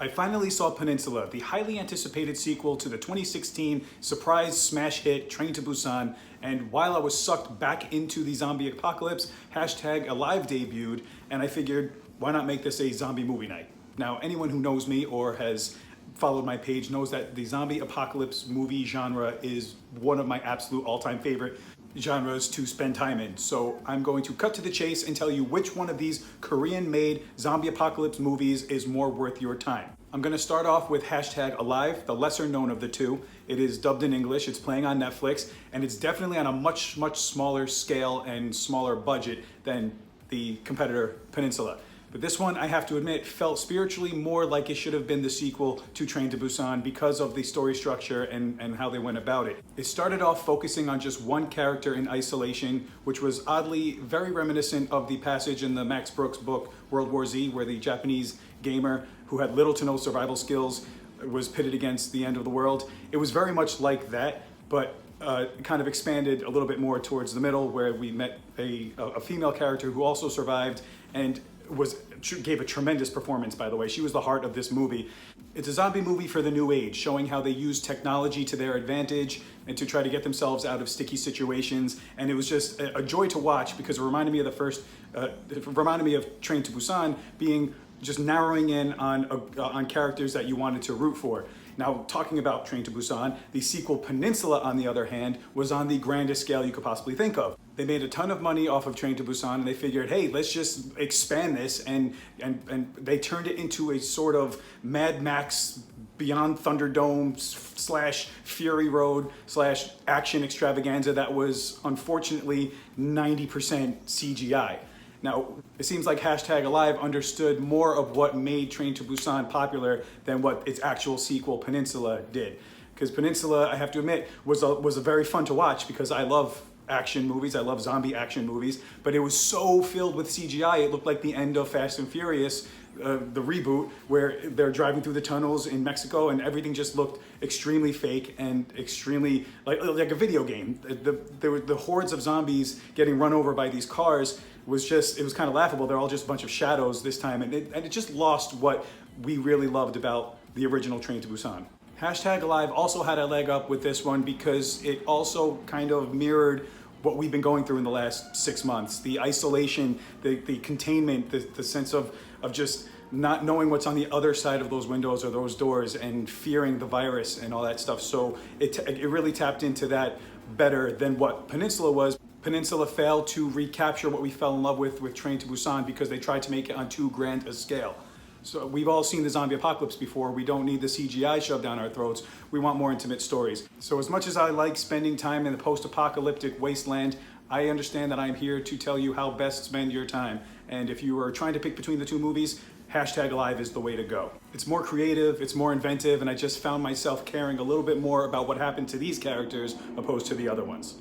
I finally saw Peninsula, the highly anticipated sequel to the 2016 surprise smash hit Train to Busan, and while I was sucked back into the zombie apocalypse, #Alive debuted, and I figured, why not make this a zombie movie night? Now, anyone who knows me or has followed my page knows that the zombie apocalypse movie genre is one of my absolute all-time favorite genres to spend time in. So I'm going to cut to the chase and tell you which one of these Korean-made zombie apocalypse movies is more worth your time. I'm going to start off with #Alive, the lesser known of the two. It is dubbed in English, it's playing on Netflix, and it's definitely on a much smaller scale and smaller budget than the competitor Peninsula. But this one, I have to admit, felt spiritually more like it should have been the sequel to Train to Busan because of the story structure and how they went about it. It started off focusing on just one character in isolation, which was oddly very reminiscent of the passage in the Max Brooks book World War Z, where the Japanese gamer who had little to no survival skills was pitted against the end of the world. It was very much like that, but kind of expanded a little bit more towards the middle, where we met a female character who also survived and gave a tremendous performance, by the way. She was the heart of this movie. It's a zombie movie for the new age, showing how they use technology to their advantage and to try to get themselves out of sticky situations. And it was just a joy to watch because it reminded me of it reminded me of Train to Busan being just narrowing in on characters that you wanted to root for. Now, talking about Train to Busan, the sequel Peninsula, on the other hand, was on the grandest scale you could possibly think of. They made a ton of money off of Train to Busan, and they figured, hey, let's just expand this, and they turned it into a sort of Mad Max Beyond Thunderdome / Fury Road / action extravaganza that was unfortunately 90% CGI. Now, it seems like #Alive understood more of what made Train to Busan popular than what its actual sequel, Peninsula, did. Because Peninsula, I have to admit, was a very fun to watch because I love action movies, I love zombie action movies, but it was so filled with CGI, it looked like the end of Fast and Furious, the reboot, where they're driving through the tunnels in Mexico and everything just looked extremely fake and extremely like a video game. The hordes of zombies getting run over by these cars it was kind of laughable. They're all just a bunch of shadows this time, and it just lost what we really loved about the original Train to Busan. #Alive also had a leg up with this one because it also kind of mirrored what we've been going through in the last 6 months. The isolation, the containment, the sense of just not knowing what's on the other side of those windows or those doors and fearing the virus and all that stuff. So it really tapped into that better than what Peninsula was. Peninsula failed to recapture what we fell in love with Train to Busan because they tried to make it on too grand a scale. So we've all seen the zombie apocalypse before. We don't need the CGI shoved down our throats. We want more intimate stories. So as much as I like spending time in the post-apocalyptic wasteland, I understand that I'm here to tell you how best spend your time. And if you are trying to pick between the two movies, #Alive is the way to go. It's more creative, it's more inventive, and I just found myself caring a little bit more about what happened to these characters opposed to the other ones.